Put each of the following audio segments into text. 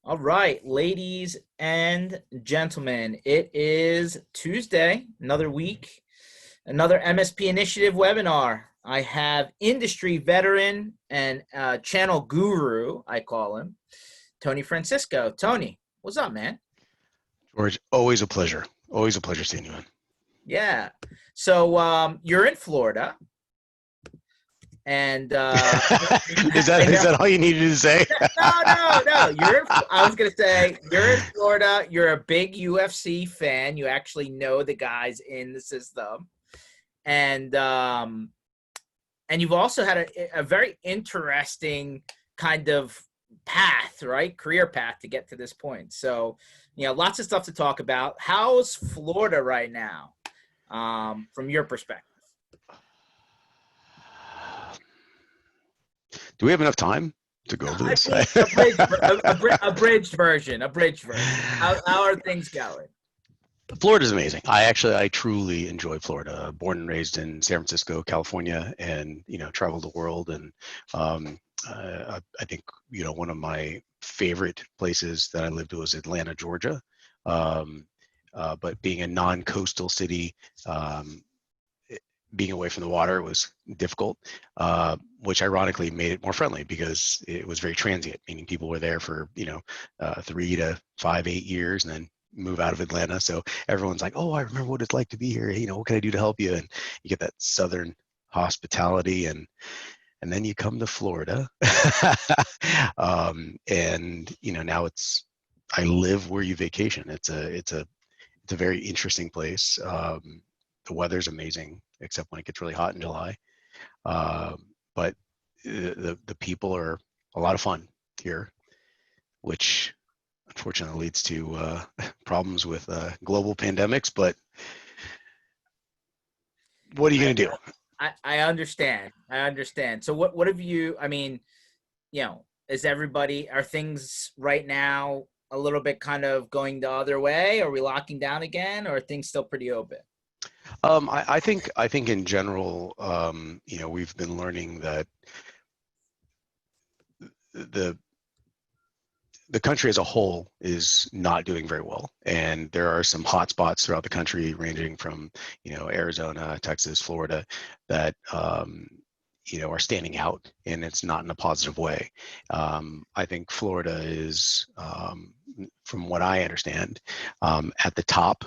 All right, ladies and gentlemen, it is Tuesday, another week, another MSP Initiative webinar. I have industry veteran and channel guru, I call him, Tony Francisco. Tony, what's up, man? George, always a pleasure. Always a pleasure seeing you, man. Yeah. So you're in Florida, and Is I that know. all you needed to say? No. I was gonna say you're in Florida. You're a big UFC fan. You actually know the guys in the system, and um, and you've also had a very interesting kind of path, right? Career path to get to this point. So, lots of stuff to talk about. How's Florida right now, from your perspective? Do we have enough time to go over I this? mean, abridged version. How are things going? Florida's amazing. I truly enjoy Florida. Born and raised in San Francisco, California, and traveled the world. And I think one of my favorite places that I lived was Atlanta, Georgia. Um, but being a non-coastal city, being away from the water was difficult, which ironically made it more friendly because it was very transient, meaning people were there for 3 to 5, 8 years, and then move out of Atlanta. So everyone's like, "Oh, I remember what it's like to be here. What can I do to help you?" And you get that southern hospitality, and then you come to Florida, and now I live where you vacation. It's a very interesting place. The weather's amazing, except when it gets really hot in July. But the people are a lot of fun here, which unfortunately leads to problems with global pandemics. But what are you going to do? I understand. I understand. So what have you? I mean, are things right now a little bit kind of going the other way? Are we locking down again, or are things still pretty open? I think in general, we've been learning that the the country as a whole is not doing very well, and there are some hot spots throughout the country, ranging from Arizona, Texas, Florida, that are standing out, and it's not in a positive way. I think Florida is, from what I understand, at the top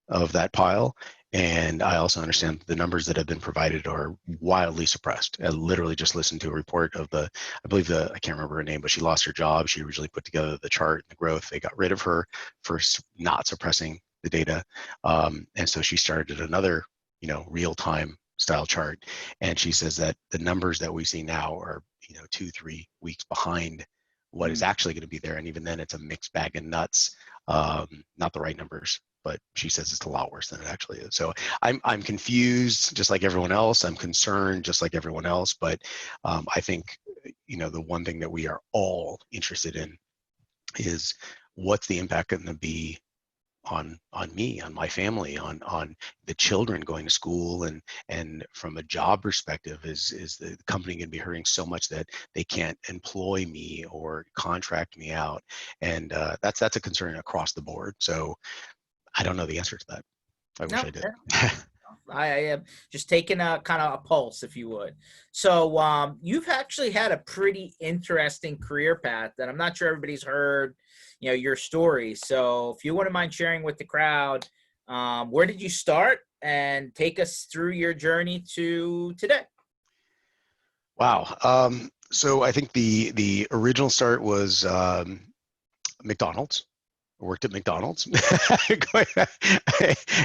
of that pile. And I also understand the numbers that have been provided are wildly suppressed. I literally just listened to a report of I believe I can't remember her name, but she lost her job. She originally put together the chart, the growth. They got rid of her for not suppressing the data. And so she started another, real-time style chart. And she says that the numbers that we see now are, 2-3 weeks behind what is actually going to be there. And even then it's a mixed bag of nuts, not the right numbers. But she says it's a lot worse than it actually is. So I'm confused, just like everyone else. I'm concerned, just like everyone else. But I think the one thing that we are all interested in is what's the impact going to be on me, on my family, on the children going to school, and from a job perspective, is the company going to be hurting so much that they can't employ me or contract me out, and that's a concern across the board. So I don't know the answer to that. I wish No, I did. I am just taking a kind of a pulse, if you would. So you've actually had a pretty interesting career path that I'm not sure everybody's heard, your story. So if you wouldn't mind sharing with the crowd, where did you start, and take us through your journey to today? Wow. So I think the original start was McDonald's. I worked at McDonald's,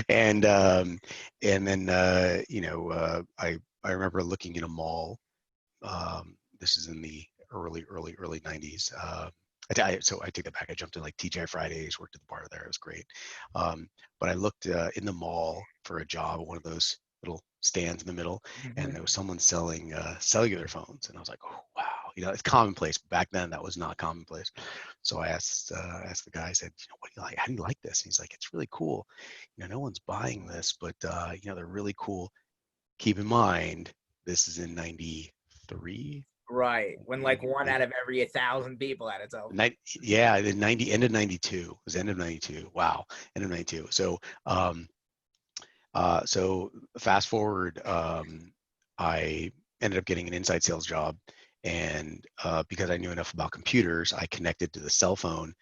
and then I remember looking in a mall. This is in the early 90s. So I take that back. I jumped in like TGI Fridays, worked at the bar there. It was great. But I looked in the mall for a job at one of those little stands in the middle, and there was someone selling cellular phones, and I was like, oh wow, it's commonplace. Back then, that was not commonplace. So I asked the guy. I said, what do you like? How do you like this? And he's like, it's really cool. No one's buying this, but they're really cool. Keep in mind, this is in '93 Right. When like one out of every 1,000 people had its own. Yeah, the 90 end of 92 it was end of 92. Wow, end of 92. So fast forward, I ended up getting an inside sales job, and because I knew enough about computers, I connected to the cell phone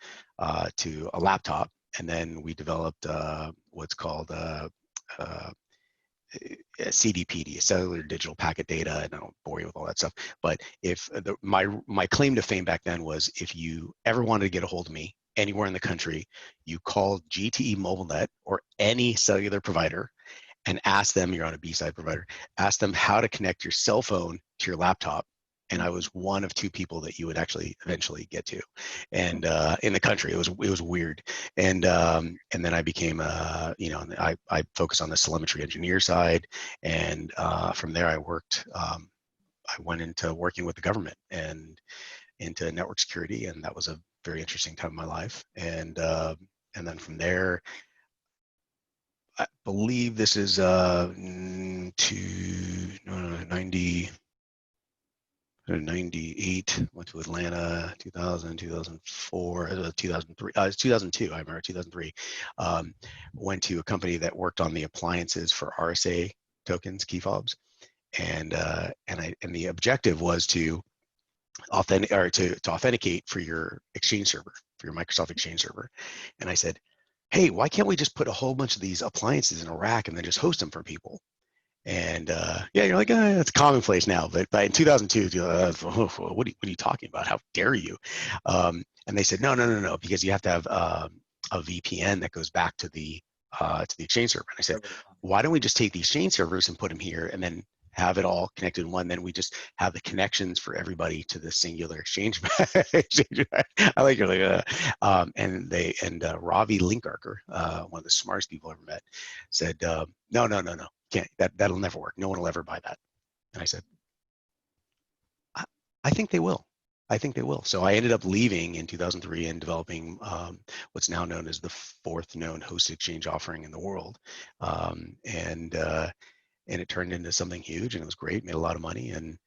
to a laptop, and then we developed what's called CDPD, cellular digital packet data, and I don't bore you with all that stuff. But if my claim to fame back then was, if you ever wanted to get a hold of me anywhere in the country, you called GTE MobileNet or any cellular provider and ask them, you're on a B-side provider, ask them how to connect your cell phone to your laptop. And I was one of two people that you would actually eventually get to, and in the country, it was weird. And then I became I focused on the telemetry engineer side, and from there I went into working with the government and into network security, and that was a very interesting time in my life. And then from there, I believe this is to 90, 98, went to Atlanta, 2000, 2004, 2003, 2002, I remember 2003. Went to a company that worked on the appliances for RSA tokens, key fobs. And the objective was to authenticate for your Exchange server, for your Microsoft Exchange server. And I said, hey, why can't we just put a whole bunch of these appliances in a rack and then just host them for people? And yeah, you're like, that's commonplace now. But in 2002, what are you talking about? How dare you? And they said, no, because you have to have a VPN that goes back to the Exchange server. And I said, why don't we just take the Exchange servers and put them here, and then have it all connected in one? Then we just have the connections for everybody to the singular Exchange. I like your and Ravi Linkarker, one of the smartest people I've ever met, said, no, can't, that'll never work. No one will ever buy that. And I said, I think they will. I think they will. So I ended up leaving in 2003 and developing what's now known as the fourth known hosted exchange offering in the world. And it turned into something huge, and it was great, made a lot of money. And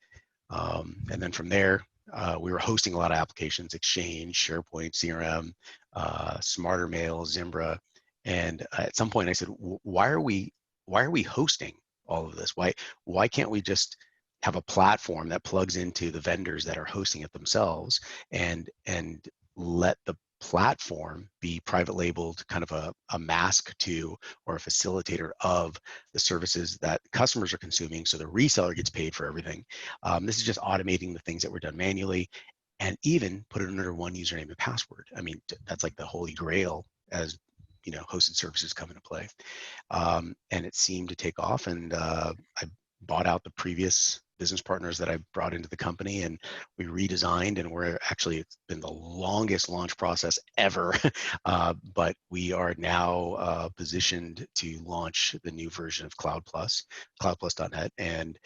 then from there, we were hosting a lot of applications, Exchange, SharePoint, CRM, Smarter Mail, Zimbra. And at some point I said, why are we hosting all of this? Why can't we just have a platform that plugs into the vendors that are hosting it themselves, and let the platform be private labeled, kind of a mask to, or a facilitator of, the services that customers are consuming, so the reseller gets paid for everything. This is just automating the things that were done manually, and even put it under one username and password. I mean, that's like the holy grail as hosted services come into play. And it seemed to take off, and I bought out the previous business partners that I brought into the company, and we redesigned, and it's been the longest launch process ever. But we are now positioned to launch the new version of CloudPlus, CloudPlus.net, and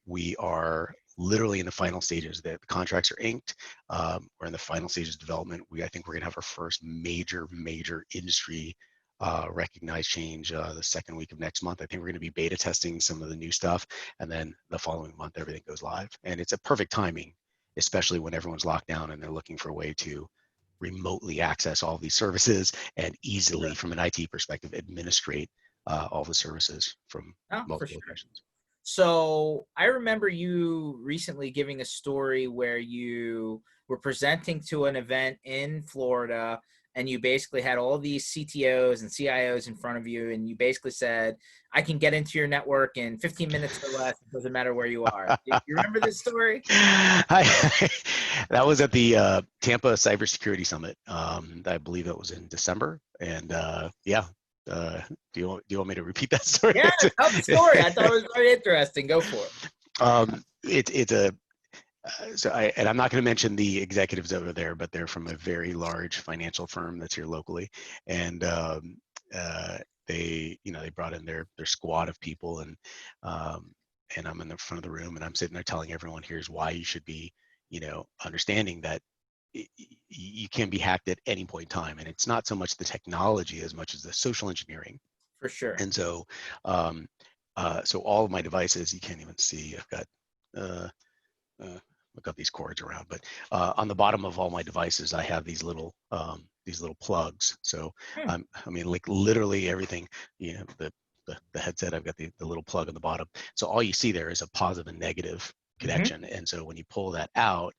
we are literally in the final stages. The contracts are inked. We're in the final stages of development. I think we're going to have our first major industry recognized change the second week of next month. I think we're going to be beta testing some of the new stuff, and then the following month everything goes live. And it's a perfect timing, especially when everyone's locked down and they're looking for a way to remotely access all these services and easily, from an IT perspective, administrate all the services from multiple locations. So I remember you recently giving a story where you were presenting to an event in Florida, and you basically had all these CTOs and CIOs in front of you, and you basically said, I can get into your network in 15 minutes or less. It doesn't matter where you are. Do you remember this story? That was at the Tampa Cybersecurity Summit. I believe it was in December. And yeah. Do you want me to repeat that story? Yeah, tell the story. I thought it was very interesting. Go for it. And I'm not going to mention the executives over there, but they're from a very large financial firm that's here locally, and they brought in their squad of people, and I'm in the front of the room, and I'm sitting there telling everyone, here's why you should be, understanding that you can be hacked at any point in time, and it's not so much the technology as much as the social engineering. For sure. And so, so all of my devices, you can't even see. I've got I've got these cords around, but on the bottom of all my devices, I have these little plugs. So I mean, like literally everything, you know, the headset, I've got the little plug on the bottom. So all you see there is a positive and negative connection. And so when you pull that out,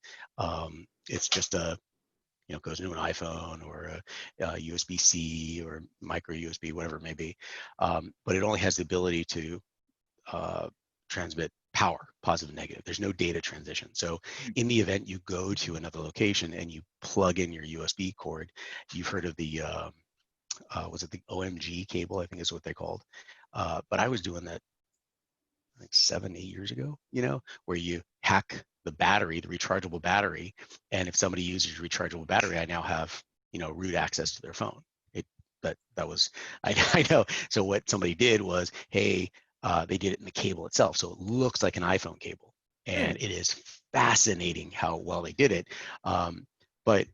it's just a, you know, goes into an iPhone or a USB-C or micro USB, whatever it may be. But it only has the ability to transmit power, positive and negative. There's no data transition. So in the event you go to another location and you plug in your USB cord, you've heard of the, was it the OMG cable, I think is what they called. But I was doing that like 7, 8 years ago, you know, where you hack the battery, the rechargeable battery. And if somebody uses your rechargeable battery, I now have, you know, root access to their phone. That was, I know. So what somebody did was, hey, they did it in the cable itself. So it looks like an iPhone cable. And it is fascinating how well they did it. But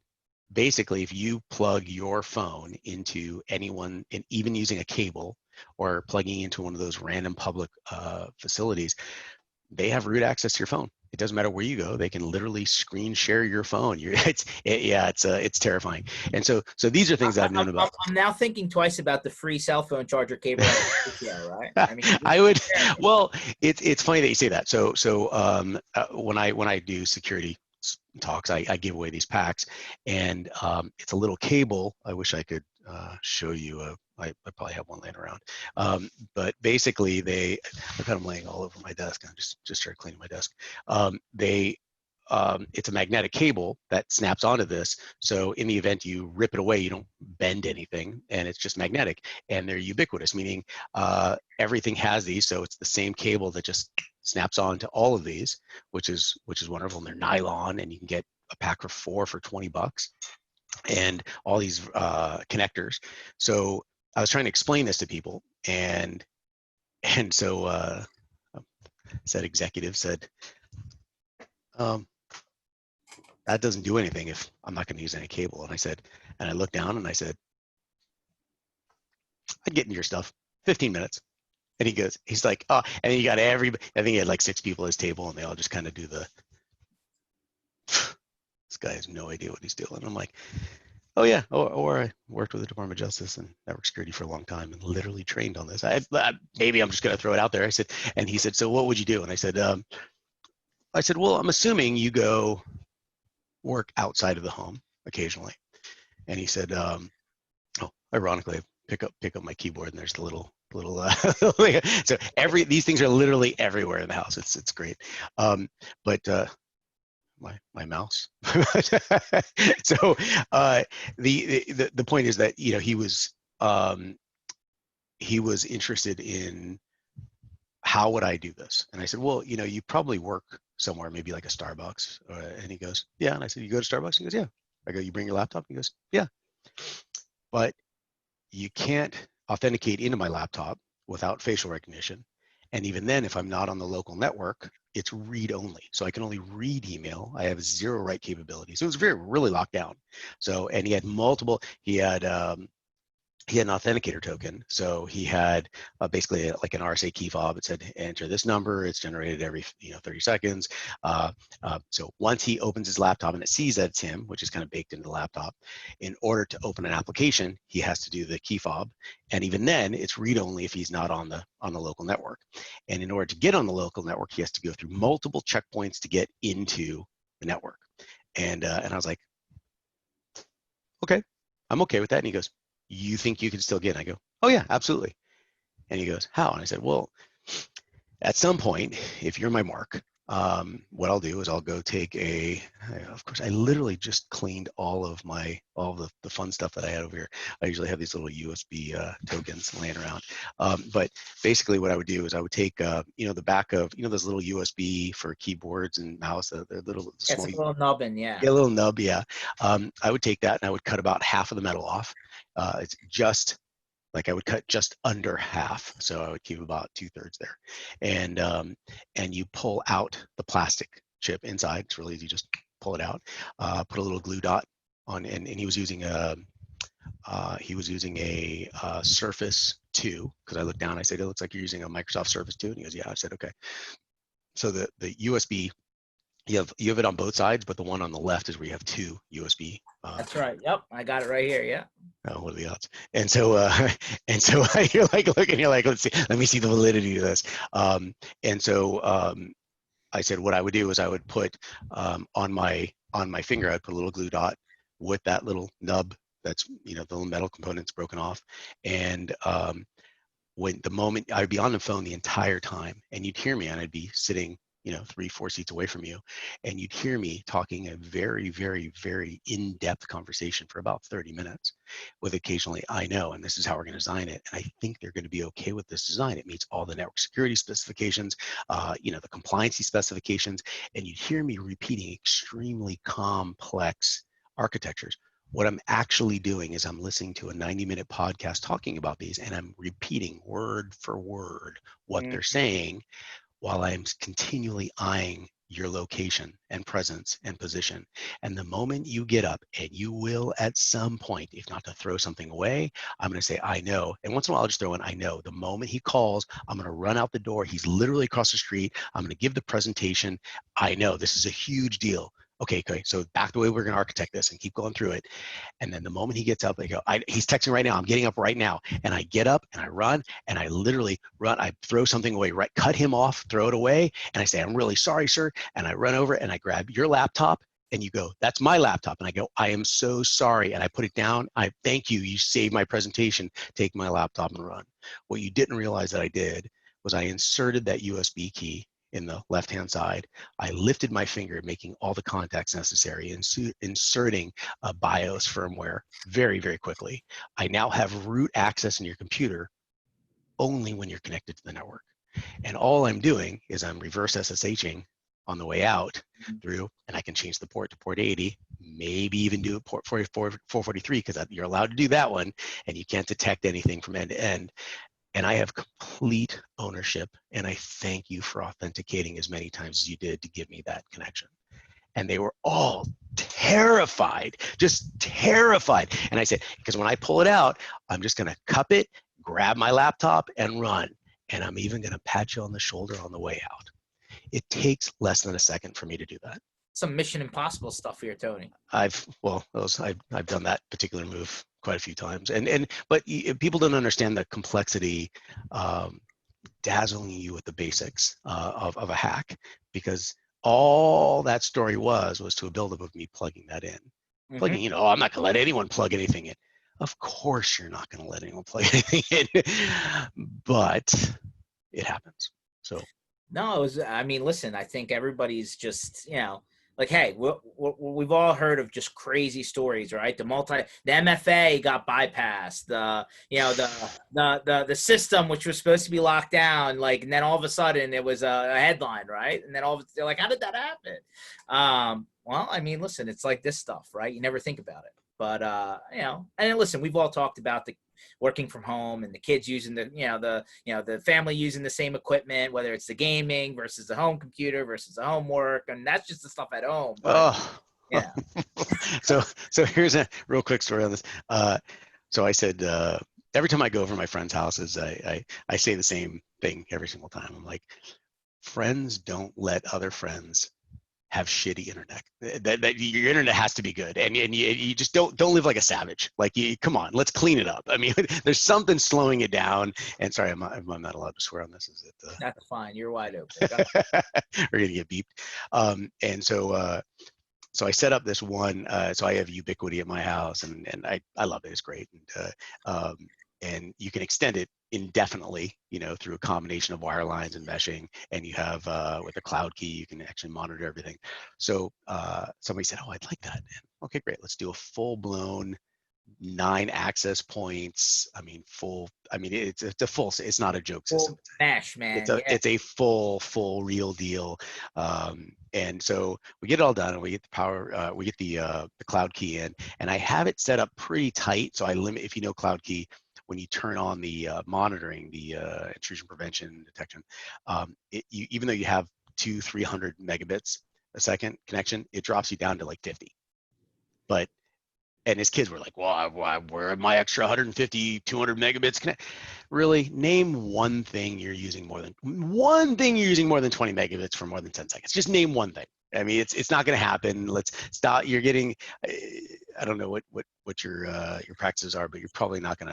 basically, if you plug your phone into anyone, and even using a cable or plugging into one of those random public facilities, they have root access to your phone. It doesn't matter where you go; they can literally screen share your phone. It's terrifying. And so these are things I've known about. I'm now thinking twice about the free cell phone charger cable. Right? I mean, I would. Well, it's funny that you say that. So when I do security talks, I give away these packs, and it's a little cable. I wish I could show you. I probably have one laying around. But basically, I've got them laying all over my desk. I just started cleaning my desk. It's a magnetic cable that snaps onto this. So in the event you rip it away, you don't bend anything, and it's just magnetic. And they're ubiquitous, meaning everything has these. So it's the same cable that just snaps onto all of these, which is wonderful. And they're nylon, and you can get a pack for $4 for $20, and all these connectors. So I was trying to explain this to people, and so said executive said, that doesn't do anything if I'm not going to use any cable. And I said, and I looked down and I said, I'd get into your stuff, 15 minutes. And he's like, oh, and then you got everybody, I think he had like 6 people at his table, and they all just kind of do the, this guy has no idea what he's doing. I'm like, oh yeah, or I worked with the Department of Justice and network security for a long time and literally trained on this. Maybe I'm just going to throw it out there. I said, and he said, so what would you do? And I said, well, I'm assuming you go work outside of the home occasionally. And he said, oh, ironically, I pick up my keyboard, and there's the little so these things are literally everywhere in the house. It's great. But my mouse. So the point is that, you know, he was interested in how would I do this, and I said, well, you know, you probably work somewhere, maybe like a Starbucks, and he goes, yeah. And I said, you go to Starbucks? He goes, yeah. I go, you bring your laptop? He goes, yeah. But you can't authenticate into my laptop without facial recognition. And even then, if I'm not on the local network, it's read only. So I can only read email. I have 0 write capability. So it was really locked down. So, and he had he had an authenticator token. So he had basically like an RSA key fob. It said, enter this number. It's generated every 30 seconds. So once he opens his laptop and it sees that it's him, which is kind of baked into the laptop, in order to open an application, he has to do the key fob. And even then, it's read only if he's not on the local network. And in order to get on the local network, he has to go through multiple checkpoints to get into the network. And I was like, okay, I'm okay with that. And he goes, you think you can still get in? I go, oh yeah, absolutely. And he goes, how? And I said, well, at some point, if you're my mark, what I'll do is I'll go take of course, I literally just cleaned all the fun stuff that I had over here. I usually have these little USB tokens laying around. But basically what I would do is I would take, the back of, those little USB for keyboards and mouse, they're little small. It's a little nubbin, yeah. Yeah, a little nub, yeah. I would take that and I would cut about half of the metal off. It's just like I would cut just under half, so I would keep about 2/3 there, and you pull out the plastic chip inside. It's really easy, just pull it out. Put a little glue dot on, and he was using a Surface 2, because I looked down. I said, it looks like you're using a Microsoft Surface 2, and he goes, yeah. I said, okay. So the USB you have it on both sides, but the one on the left is where you have two USB. That's right. Yep, I got it right here. Yeah. Oh, what are the odds? And so, and so you're like looking, you're like, let me see the validity of this. And so I said what I would do is I would put on my finger, I'd put a little glue dot with that little nub that's, the little metal components broken off. And when the moment I'd be on the phone the entire time, and you'd hear me, and I'd be sitting 3-4 seats away from you, and you'd hear me talking a very, very, very in-depth conversation for about 30 minutes with occasionally, I know, and this is how we're going to design it, and I think they're going to be okay with this design. It meets all the network security specifications, the compliancy specifications, and you'd hear me repeating extremely complex architectures. What I'm actually doing is I'm listening to a 90-minute podcast talking about these, and I'm repeating word for word what they're saying, while I'm continually eyeing your location and presence and position. And the moment you get up, and you will at some point, if not to throw something away, I'm going to say, I know. And once in a while, I'll just throw in, I know. The moment he calls, I'm going to run out the door. He's literally across the street. I'm going to give the presentation. I know this is a huge deal. Okay, so back the way we're going to architect this, and keep going through it. And then the moment he gets up, I go, he's texting right now. I'm getting up right now. And I get up and I run, and I literally run. I throw something away, right? Cut him off, throw it away. And I say, I'm really sorry, sir. And I run over and I grab your laptop, and you go, that's my laptop. And I go, I am so sorry. And I put it down. I thank you. You saved my presentation. Take my laptop and run. What you didn't realize that I did was I inserted that USB key in the left-hand side. I lifted my finger, making all the contacts necessary, inserting a BIOS firmware very, very quickly. I now have root access in your computer only when you're connected to the network. And all I'm doing is I'm reverse SSHing on the way out through, and I can change the port to port 80, maybe even do it port 443, because you're allowed to do that one, and you can't detect anything from end to end. And I have complete ownership, and I thank you for authenticating as many times as you did to give me that connection. And they were all terrified, just terrified. And I said, because when I pull it out, I'm just going to cup it, grab my laptop, and run. And I'm even going to pat you on the shoulder on the way out. It takes less than a second for me to do that. Some Mission Impossible stuff here, Tony. I've done that particular move quite a few times, but people don't understand the complexity, dazzling you with the basics of a hack, because all that story was to a buildup of me plugging that in, plugging. I'm not going to let anyone plug anything in. Of course, you're not going to let anyone plug anything in, but it happens. So no, it was. I mean, listen, I think everybody's just like, hey, we've all heard of just crazy stories, right? The MFA got bypassed. The system, which was supposed to be locked down, like, and then all of a sudden it was a headline, right? And then they're like, how did that happen? Well, I mean, listen, it's like this stuff, right? You never think about it, but and listen, we've all talked about the working from home and the kids using the family using the same equipment, whether it's the gaming versus the home computer versus the homework, and that's just the stuff at home. But, yeah. So here's a real quick story on this. So I said, every time I go over to my friends' houses, I say the same thing every single time. I'm like, friends don't let other friends have shitty internet. That your internet has to be good, and you just don't live like a savage. Like, come on, let's clean it up. I mean, there's something slowing it down. And sorry, I'm not allowed to swear on this. Is it? That's fine. You're wide open. We're gonna get beeped. And so I set up this one. So I have Ubiquity at my house, and I love it. It's great. And you can extend it indefinitely, through a combination of wire lines and meshing. And you have, with a cloud key, you can actually monitor everything. So somebody said, oh, I'd like that. And, okay, great. Let's do a full-blown 9 access points. I mean, it's a full, it's not a joke system. Full mesh, man. It's a full real deal. And so we get it all done, and we get the power, we get the cloud key in, and I have it set up pretty tight. So I limit, if you know cloud key, when you turn on the monitoring, the intrusion prevention detection, even though you have 200-300 megabits a second connection, it drops you down to like 50. And his kids were like, well, where are my extra 150, 200 megabits connect? Really, name one thing you're using more than 20 megabits for more than 10 seconds. Just name one thing. I mean, it's not going to happen. Let's stop. You're getting, I don't know what your practices are, but you're not going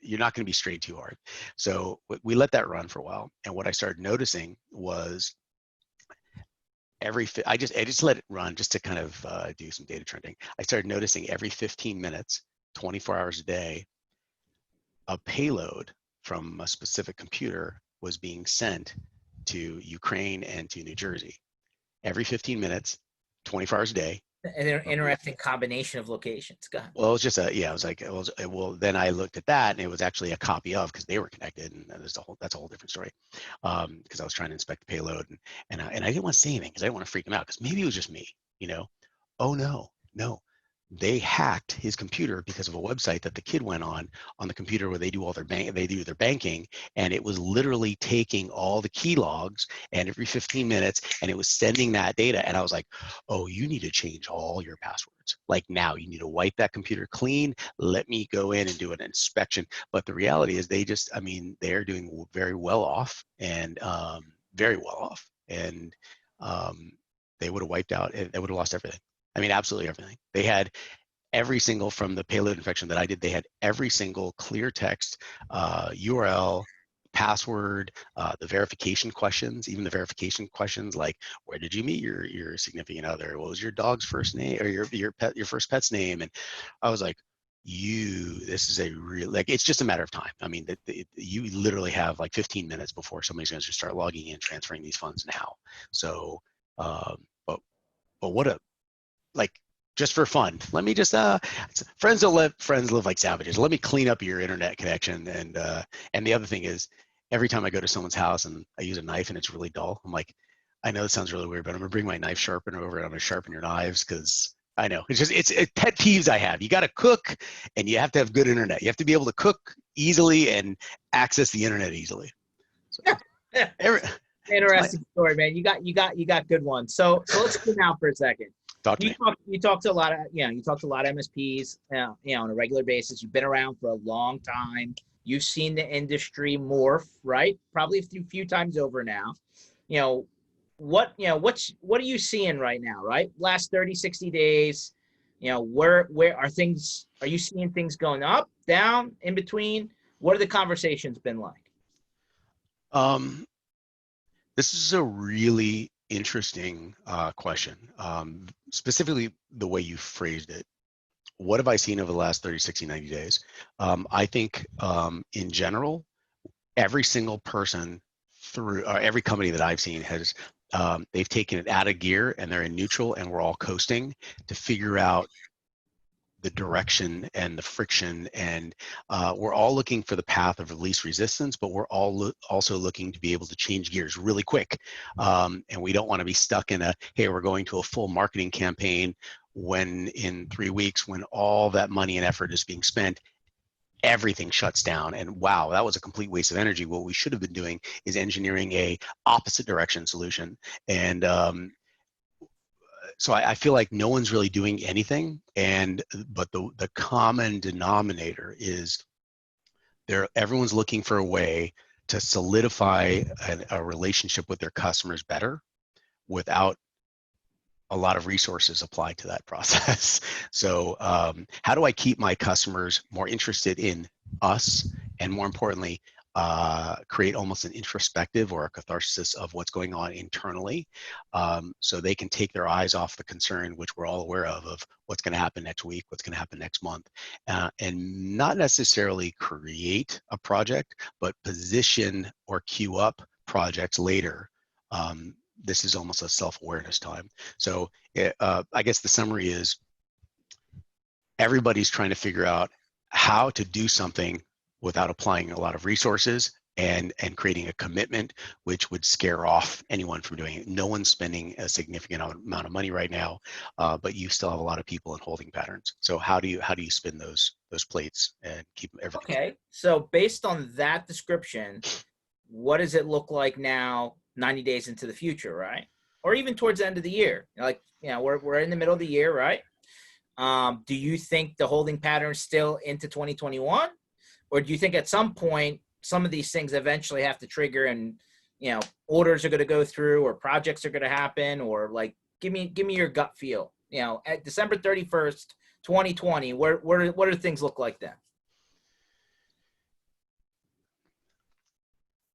to be strained too hard. So we let that run for a while. And what I started noticing was I just let it run just to kind of do some data trending. I started noticing every 15 minutes, 24 hours a day, a payload from a specific computer was being sent to Ukraine and to New Jersey. Every 15 minutes, 24 hours a day. An interesting combination of locations. Go ahead. Well, it was just I was like, well, then I looked at that and it was actually a copy of, because they were connected, and that's a whole different story. Because I was trying to inspect the payload, and I didn't want to say anything because I didn't want to freak them out, because maybe it was just me, Oh no, they hacked his computer because of a website that the kid went on the computer where they do their banking, and it was literally taking all the key logs and every 15 minutes, and it was sending that data. And I was like, oh, you need to change all your passwords. Like, now you need to wipe that computer clean. Let me go in and do an inspection. But the reality is they're doing very well off, and very well off. And they would have wiped out, they would have lost everything. I mean, absolutely everything. They had every single, from the payload infection that I did, they had every single clear text, URL, password, the verification questions, even the verification questions like, where did you meet your significant other? What was your dog's first name, or your first pet's name? And I was like, this is a real, like, it's just a matter of time. I mean, you literally have like 15 minutes before somebody's going to just start logging in, transferring these funds now. So, but what a, like, just for fun, let me just friends live like savages. Let me clean up your internet connection. And the other thing is, every time I go to someone's house and I use a knife and it's really dull, I'm like, I know this sounds really weird, but I'm gonna bring my knife sharpener over and I'm gonna sharpen your knives, because I know it's pet peeves I have. You got to cook, and you have to have good internet. You have to be able to cook easily and access the internet easily. So, Interesting story, man. You got good ones. So let's go now for a second. Talk to me. You talk to a lot of MSPs, on a regular basis. You've been around for a long time. You've seen the industry morph, right? Probably a few times over now. What are you seeing right now, right? Last 30, 60 days, where are things? Are you seeing things going up, down, in between? What are the conversations been like? This is a really interesting question. Specifically, the way you phrased it. What have I seen over the last 30, 60, 90 days? I think in general, every single person every company that I've seen has, they've taken it out of gear and they're in neutral, and we're all coasting to figure out the direction and the friction, and we're all looking for the path of least resistance, but we're all also looking to be able to change gears really quick, and we don't want to be stuck in hey, we're going to a full marketing campaign, when in 3 weeks, when all that money and effort is being spent, everything shuts down, and wow, that was a complete waste of energy. What we should have been doing is engineering a opposite direction solution. And so I feel like no one's really doing anything, but the common denominator is everyone's looking for a way to solidify a relationship with their customers better without a lot of resources applied to that process. So how do I keep my customers more interested in us, and more importantly, create almost an introspective or a catharsis of what's going on internally, so they can take their eyes off the concern, which we're all aware of what's going to happen next week, what's going to happen next month, and not necessarily create a project, but position or queue up projects later. This is almost a self-awareness time. So I guess the summary is, everybody's trying to figure out how to do something without applying a lot of resources and creating a commitment which would scare off anyone from doing it. No one's spending a significant amount of money right now, but you still have a lot of people in holding patterns. So how do you spin those plates and keep everything? Okay, so based on that description, what does it look like now, 90 days into the future, right? Or even towards the end of the year? Like, we're in the middle of the year, right? Do you think the holding pattern is still into 2021? Or do you think at some point, some of these things eventually have to trigger, and, orders are going to go through, or projects are going to happen, or like Give me your gut feel. You know, at December 31st, 2020, what do things look like then?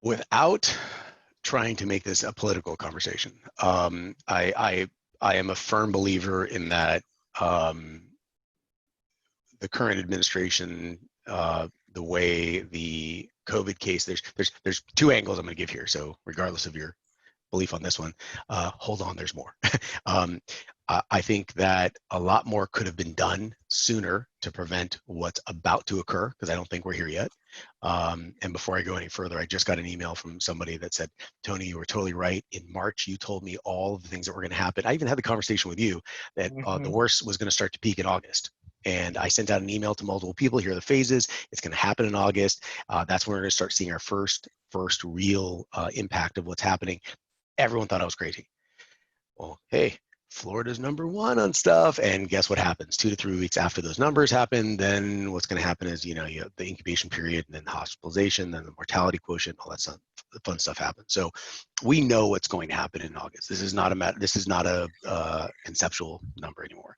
Without trying to make this a political conversation, I am a firm believer in that the current administration, the way the COVID case, there's two angles I'm going to give here. So regardless of your belief on this one, hold on, there's more. I think that a lot more could have been done sooner to prevent what's about to occur, because I don't think we're here yet. And before I go any further, I just got an email from somebody that said, Tony, you were totally right. In March, you told me all of the things that were going to happen. I even had the conversation with you that the worst was going to start to peak in August. And I sent out an email to multiple people. Here are the phases. It's going to happen in August. That's when we're going to start seeing our first real impact of what's happening. Everyone thought I was crazy. Well, hey, Florida's #1 on stuff, and guess what happens? 2 to 3 weeks after those numbers happen, then what's going to happen is, you have the incubation period, and then the hospitalization, then the mortality quotient, all that stuff, the fun stuff happens. So we know what's going to happen in August. This is not a conceptual number anymore.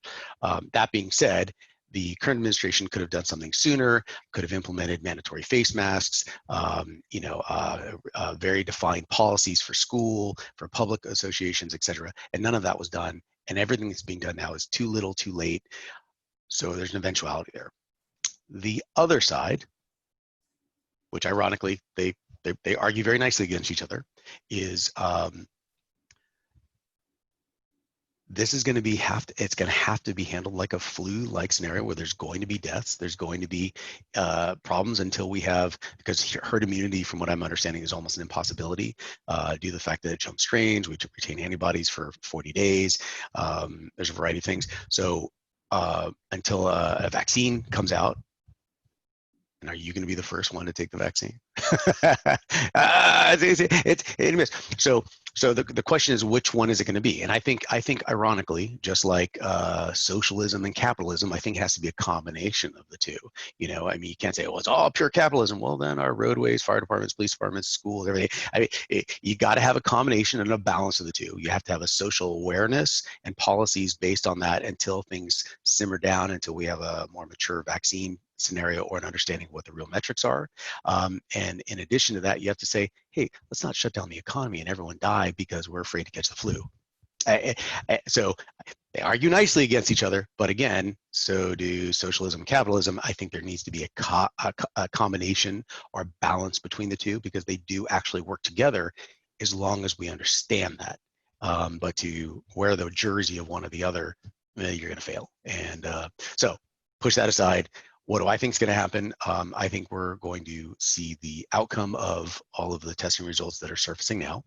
That being said, the current administration could have done something sooner, could have implemented mandatory face masks, very defined policies for school, for public associations, et cetera. And none of that was done. And everything that's being done now is too little, too late. So there's an eventuality there. The other side, which ironically, they argue very nicely against each other, is this is going to be it's going to have to be handled like a flu-like scenario where there's going to be deaths, there's going to be problems until we have, because herd immunity, from what I'm understanding, is almost an impossibility due to the fact that it jumps strains, we retain antibodies for 40 days. There's a variety of things. So until a vaccine comes out, and are you going to be the first one to take the vaccine? Anyways, so the question is, which one is it going to be? And I think ironically, just like socialism and capitalism, I think it has to be a combination of the two. I mean, you can't say, well, it's all pure capitalism. Well, then our roadways, fire departments, police departments, schools, everything. I mean, you got to have a combination and a balance of the two. You have to have a social awareness and policies based on that until things simmer down, until we have a more mature vaccine scenario or an understanding of what the real metrics are. And in addition to that, you have to say, hey, let's not shut down the economy and everyone die because we're afraid to catch the flu. So they argue nicely against each other, but again, so do socialism and capitalism. I think there needs to be a combination or balance between the two, because they do actually work together as long as we understand that. But to wear the jersey of one or the other, you're going to fail. And so push that aside. What do I think is going to happen? I think we're going to see the outcome of all of the testing results that are surfacing now.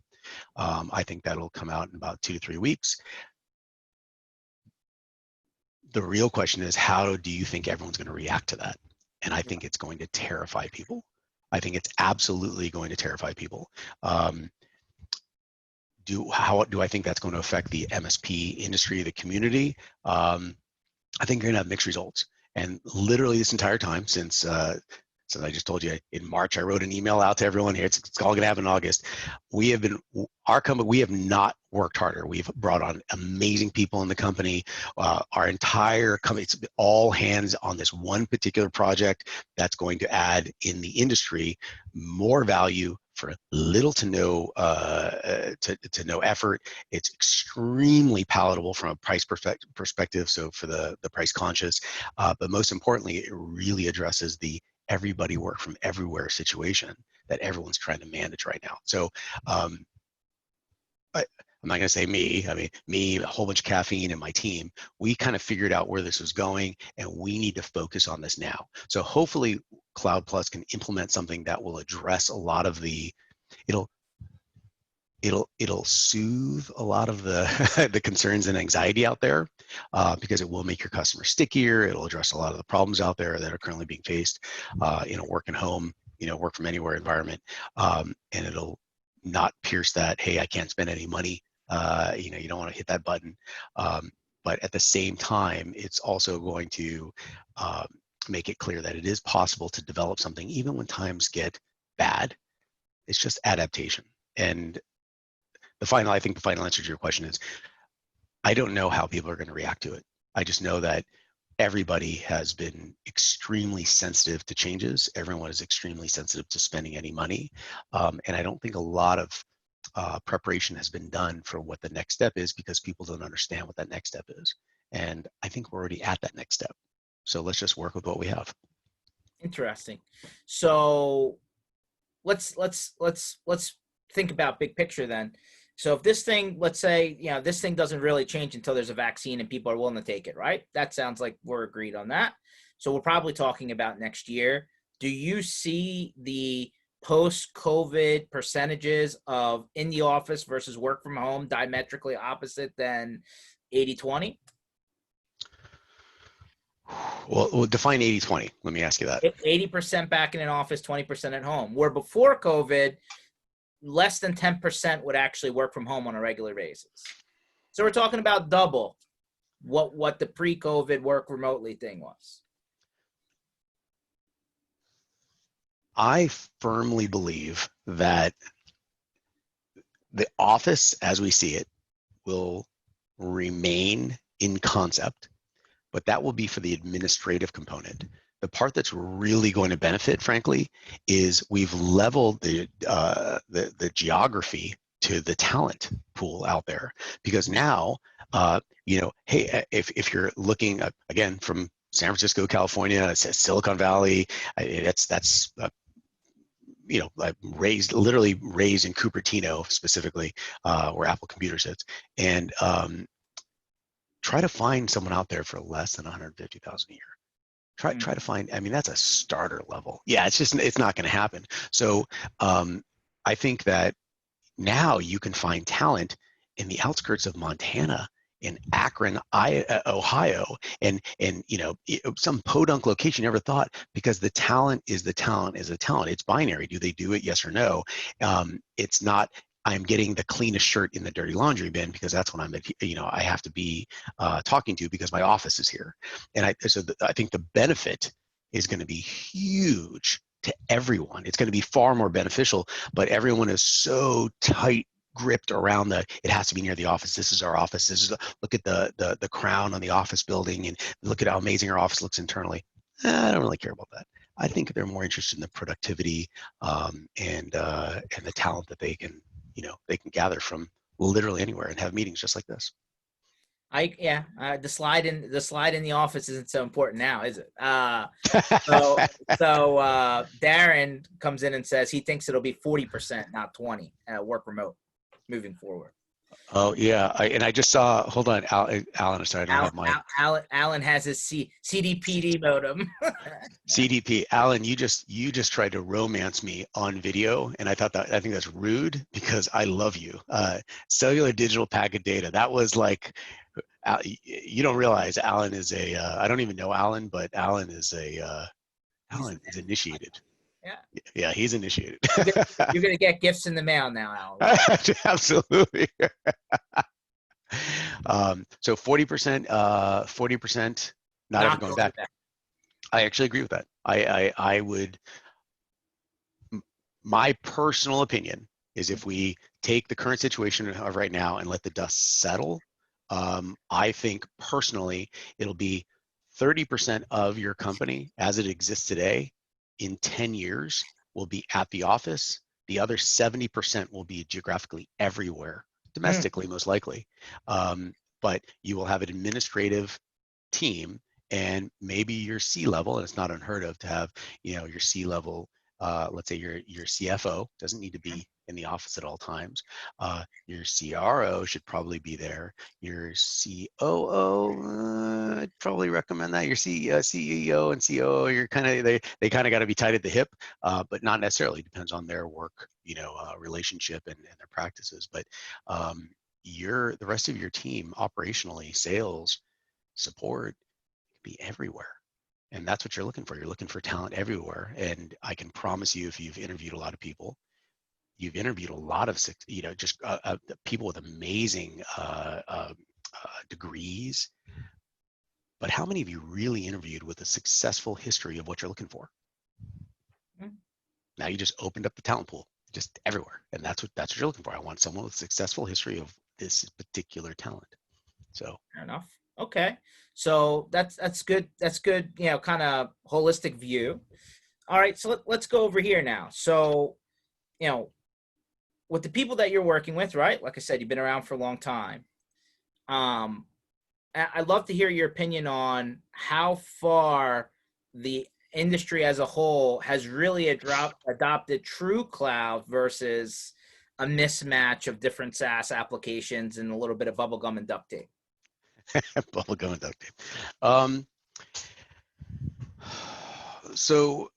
I think that'll come out in about 2 to 3 weeks. The real question is, how do you think everyone's going to react to that? And I think it's going to terrify people. I think it's absolutely going to terrify people. How do I think that's going to affect the MSP industry, the community? I think you're going to have mixed results. And literally this entire time since I just told you in March, I wrote an email out to everyone here. It's all going to happen in August. We have not worked harder. We've brought on amazing people in the company. Our entire company, it's all hands on this one particular project that's going to add in the industry more value for little to no no effort. It's extremely palatable from a price perspective. So for the price conscious, but most importantly, it really addresses the everybody work from everywhere situation that everyone's trying to manage right now. So I'm not going to say me, I mean, me, a whole bunch of caffeine and my team, we kind of figured out where this was going, and we need to focus on this now. So hopefully CloudPlus can implement something that will address a lot of it'll soothe a lot of the the concerns and anxiety out there, because it will make your customers stickier. It'll address a lot of the problems out there that are currently being faced in a work and home, work from anywhere environment, and it'll not pierce that, hey, I can't spend any money. You don't want to hit that button, but at the same time, it's also going to make it clear that it is possible to develop something even when times get bad. It's just adaptation. And I think the final answer to your question is, I don't know how people are going to react to it. I just know that everybody has been extremely sensitive to changes. Everyone is extremely sensitive to spending any money. And I don't think a lot of preparation has been done for what the next step is because people don't understand what that next step is. And I think we're already at that next step. So let's just work with what we have. Interesting. So let's think about big picture then. So if this thing, let's say, this thing doesn't really change until there's a vaccine and people are willing to take it, right? That sounds like we're agreed on that. So we're probably talking about next year. Do you see the post-COVID percentages of in the office versus work from home diametrically opposite than 80-20? Well, define 80-20. Let me ask you that. 80% back in an office, 20% at home. Where before COVID, less than 10% would actually work from home on a regular basis. So we're talking about double what the pre-COVID work remotely thing was. I firmly believe that the office as we see it will remain in concept, but that will be for the administrative component. The part that's really going to benefit, frankly, is we've leveled the geography to the talent pool out there, because now, hey, if you're looking again from San Francisco, California, Silicon Valley, that's literally raised in Cupertino specifically, where Apple Computer sits, and try to find someone out there for less than 150,000 a year. Try to find. I mean, that's a starter level. Yeah, it's not going to happen. So I think that now you can find talent in the outskirts of Montana, in Akron, Ohio, and some podunk location you never thought, because the talent is the talent is a talent. It's binary. Do they do it? Yes or no. It's not, I'm getting the cleanest shirt in the dirty laundry bin because that's what I have to be talking to because my office is here. And I think the benefit is going to be huge to everyone. It's going to be far more beneficial, but everyone is so tight gripped around it has to be near the office. This is our office. Look at the crown on the office building and look at how amazing our office looks internally. I don't really care about that. I think they're more interested in the productivity and the talent that they can gather from literally anywhere and have meetings just like this. The slide in the office isn't so important now, is it? So Darren comes in and says he thinks it'll be 40%, not 20, work remote moving forward. Oh yeah, I just saw. Hold on, Alan. Sorry, I don't have my. Alan has his CDPD modem. CDP, Alan, you just tried to romance me on video, and I think that's rude because I love you. Cellular digital packet data. That was like, you don't realize Alan is I don't even know Alan, but Alan is Alan is initiated. Yeah, he's initiated. You're gonna get gifts in the mail now, Alan. Absolutely. So 40%, 40%, not ever going back. I actually agree with that. I would. My personal opinion is if we take the current situation of right now and let the dust settle, I think personally it'll be 30% of your company as it exists today in 10 years will be at the office. The other 70% will be geographically everywhere, domestically most likely. But you will have an administrative team, and maybe your C-level, and it's not unheard of to have, your C-level, let's say your CFO doesn't need to be in the office at all times. Your CRO should probably be there. Your COO, I'd probably recommend that. Your CEO and COO, you're they kind of got to be tight at the hip, but not necessarily. Depends on their work, relationship and their practices. But the rest of your team, operationally, sales, support, be everywhere. And that's what you're looking for. You're looking for talent everywhere. And I can promise you, if you've interviewed a lot of people, you've interviewed a lot of, just people with amazing degrees. But how many of you really interviewed with a successful history of what you're looking for? Now you just opened up the talent pool, just everywhere. And that's what you're looking for. I want someone with a successful history of this particular talent. So Fair enough. Okay. So that's good. That's good, kind of holistic view. All right, so let's go over here now. So, you know, with the people that you're working with, right? Like I said, you've been around for a long time. Um, I'd love to hear your opinion on how far the industry as a whole has really adopted true cloud versus a mismatch of different SaaS applications and a little bit of bubblegum and duct tape. bubblegum and duct tape. So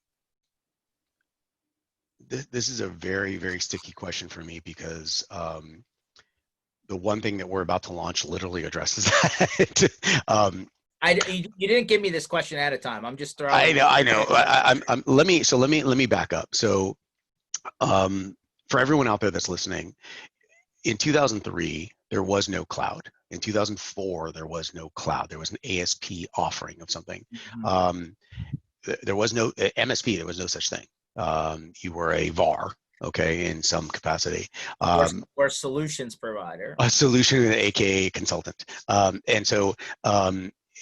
this is a very, very sticky question for me because the one thing that we're about to launch literally addresses that. You didn't give me this question at a time. I'm just I throwing. know, I know. Let me back up. So for everyone out there that's listening, in 2003 there was no cloud. In 2004 there was no cloud. There was an ASP offering of something. There was no MSP. There was no such thing. You were a VAR, okay, in some capacity. Or solutions provider. A solution, aka consultant. And so,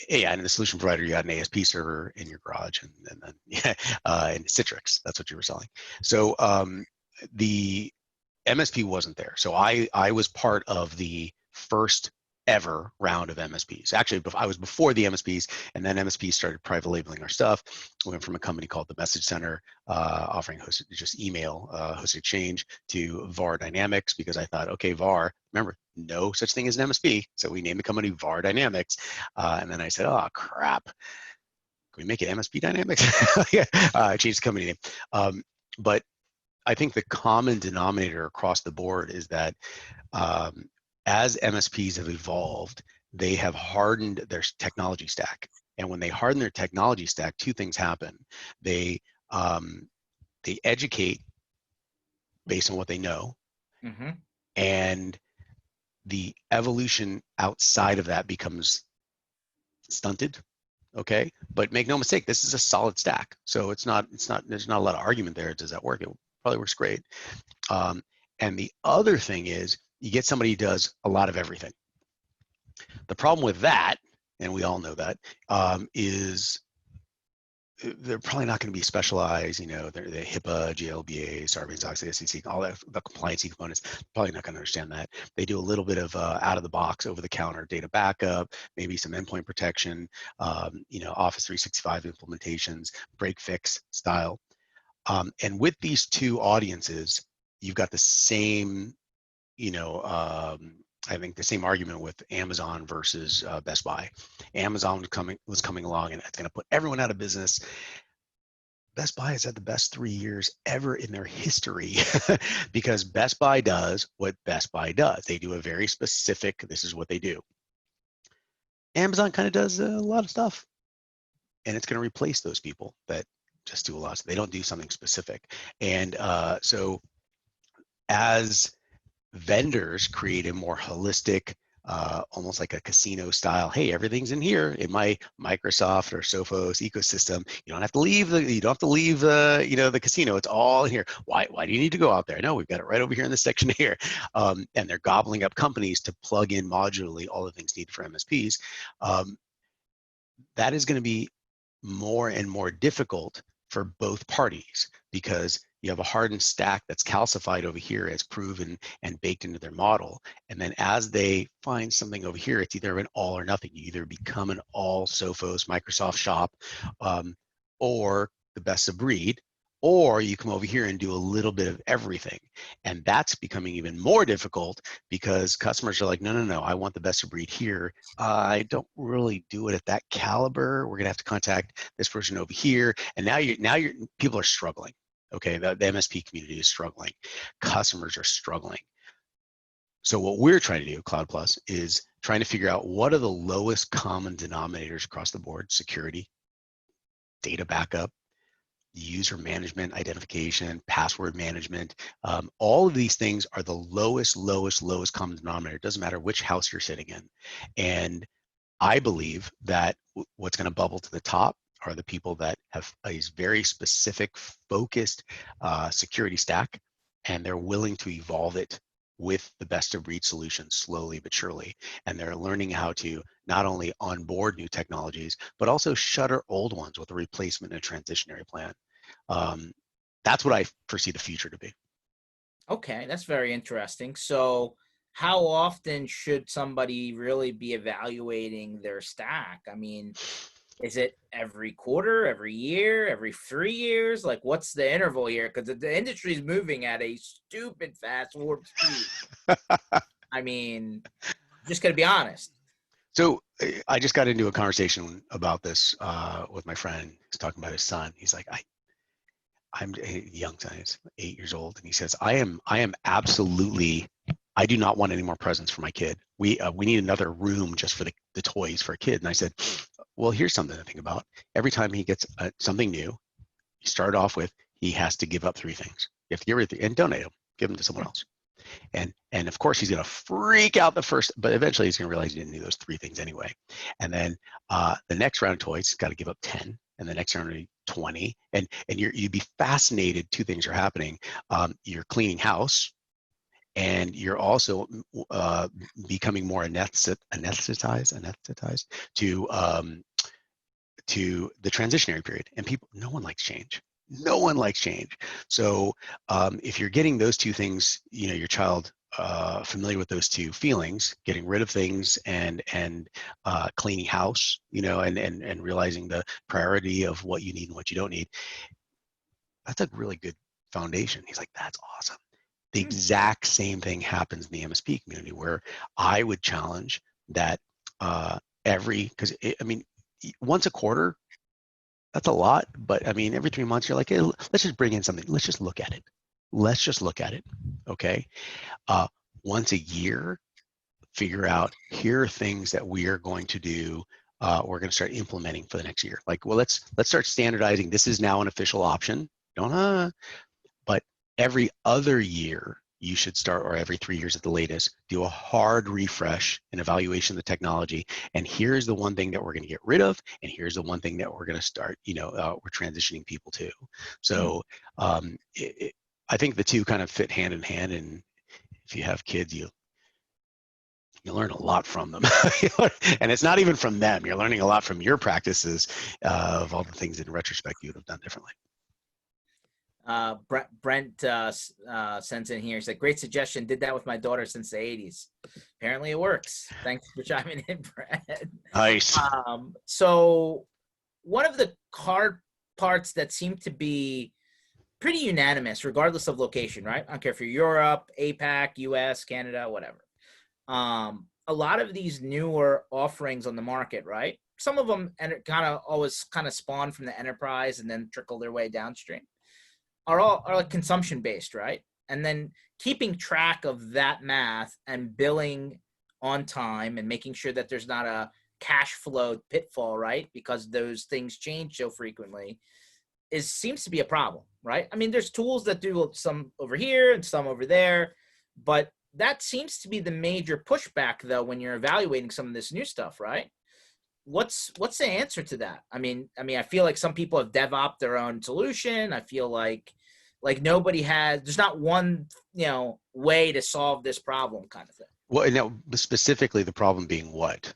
yeah, and the solution provider, you had an ASP server in your garage, and then yeah, and Citrix. That's what you were selling. So the MSP wasn't there. So I was part of the first ever round of MSPs. Actually, I was before the MSPs, and then MSPs started private labeling our stuff. We went from a company called the Message Center, offering hosted, just email hosted exchange, to VAR Dynamics, because I thought, okay, VAR, remember, no such thing as an MSP. So we named the company VAR Dynamics. And then I said, oh, crap. Can we make it MSP Dynamics? Yeah, I changed the company name. But I think the common denominator across the board is that as MSPs have evolved, they have hardened their technology stack. And when they harden their technology stack, two things happen. They educate based on what they know, and the evolution outside of that becomes stunted. Okay, but make no mistake, this is a solid stack. So there's not a lot of argument there. Does that work? It probably works great. And the other thing is, you get somebody who does a lot of everything. The problem with that, and we all know that, is they're probably not going to be specialized. They're the HIPAA, GLBA, Sarbanes-Oxley, SEC, all that, the compliance components. Probably not going to understand that. They do a little bit of out of the box, over the counter data backup, maybe some endpoint protection, Office 365 implementations, break fix style. And with these two audiences, you've got the same, I think the same argument with Amazon versus Best Buy. Amazon was coming along, and it's going to put everyone out of business. Best Buy has had the best 3 years ever in their history because Best Buy does what Best Buy does. They do a very specific, this is what they do. Amazon kind of does a lot of stuff, and it's going to replace those people that just do a lot. They don't do something specific. And so as vendors create a more holistic, almost like a casino style, hey, everything's in here in my Microsoft or Sophos ecosystem. You don't have to leave the casino. It's all in here. Why do you need to go out there? No, we've got it right over here in this section here. And they're gobbling up companies to plug in modularly all the things needed for MSPs. That is going to be more and more difficult for both parties, because you have a hardened stack that's calcified over here, as proven and baked into their model. And then as they find something over here, it's either an all or nothing. You either become an all Sophos Microsoft shop, or the best of breed, or you come over here and do a little bit of everything. And that's becoming even more difficult, because customers are like, no, I want the best of breed here. I don't really do it at that caliber. We're gonna have to contact this person over here. And now people are struggling. Okay, the MSP community is struggling. Customers are struggling. So what we're trying to do, CloudPlus, is trying to figure out what are the lowest common denominators across the board: security, data backup, user management, identification, password management. All of these things are the lowest common denominator. It doesn't matter which house you're sitting in. And I believe that what's going to bubble to the top are the people that have a very specific, focused security stack, and they're willing to evolve it with the best of breed solutions slowly but surely. And they're learning how to not only onboard new technologies, but also shutter old ones with a replacement and a transitionary plan. That's what I foresee the future to be. Okay, that's very interesting. So how often should somebody really be evaluating their stack? I mean, is it every quarter, every year, every 3 years? Like, what's the interval here? Because the industry is moving at a stupid fast warp speed. I mean, just gonna be honest. So I just got into a conversation about this with my friend. He's talking about his son. He's like, I'm a young son, he's 8 years old, and he says, I am absolutely, I do not want any more presents for my kid. We need another room just for the toys for a kid. And I said, well, here's something to think about. Every time he gets something new, you start off with, he has to give up 3 things. You have to give everything and donate them, give them to someone else. And of course he's going to freak out the first, but eventually he's going to realize he didn't need those 3 things anyway. And then the next round of toys, he's got to give up 10, and the next round 20. And you'd be fascinated. 2 things are happening. You're cleaning house, and you're also becoming more anesthetized to the transitionary period. And no one likes change. No one likes change. So if you're getting those 2 things, your child familiar with those 2 feelings, getting rid of things and cleaning house, and realizing the priority of what you need and what you don't need, that's a really good foundation. He's like, that's awesome. The exact same thing happens in the MSP community, where I would challenge that once a quarter, that's a lot, but I mean, every 3 months, you're like, hey, let's just bring in something. Let's just look at it. Let's just look at it. Okay. Once a year, figure out, here are things that we are going to do. We're going to start implementing for the next year. Like, well, let's start standardizing. This is now an official option. But every other year, you should start, or every 3 years at the latest, do a hard refresh and evaluation of the technology. And here's the one thing that we're going to get rid of, and here's the one thing that we're going to start, we're transitioning people to. So I think the 2 kind of fit hand in hand. And if you have kids, you learn a lot from them. And it's not even from them. You're learning a lot from your practices of all the things in retrospect you would have done differently. Brent sends in here. He's like, great suggestion. Did that with my daughter since the 80s. Apparently it works. Thanks for chiming in, Brent. Nice. So one of the hard parts that seem to be pretty unanimous, regardless of location, right? I don't care if you're Europe, APAC, US, Canada, whatever. A lot of these newer offerings on the market, right? Some of them always spawn from the enterprise and then trickle their way downstream. Are like consumption based, right? And then keeping track of that math and billing on time and making sure that there's not a cash flow pitfall, right? Because those things change so frequently seems to be a problem, right? I mean, there's tools that do some over here and some over there, but that seems to be the major pushback though when you're evaluating some of this new stuff, right? What's the answer to that? I mean, I feel like some people have DevOps their own solution. I feel like nobody has, there's not one, way to solve this problem kind of thing. Well, now specifically the problem being what?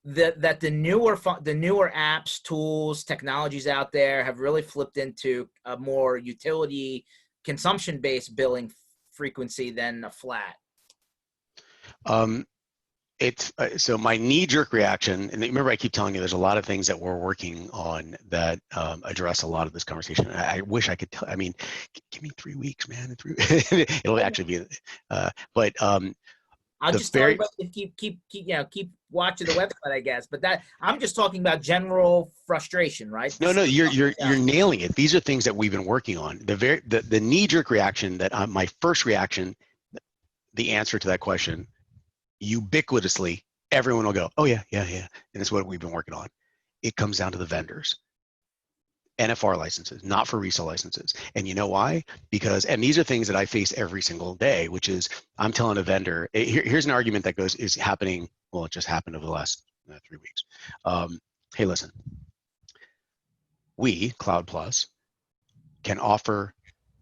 That the newer apps, tools, technologies out there have really flipped into a more utility consumption-based billing frequency than a flat. So my knee-jerk reaction, and remember I keep telling you there's a lot of things that we're working on that address a lot of this conversation. I wish I could tell. I mean, give me 3 weeks, man. It'll actually be. But I'll just tell you about keep watching the website, I guess. But that I'm just talking about general frustration, right? No, you're nailing it. These are things that we've been working on. The knee-jerk reaction that my first reaction, the answer to that question, ubiquitously, everyone will go, oh yeah. And that's what we've been working on. It comes down to the vendors. NFR licenses, not for resale licenses. And you know why? Because, and these are things that I face every single day, which is I'm telling a vendor, here's an argument that is happening, well, it just happened over the last 3 weeks. Hey, listen, we, CloudPlus, can offer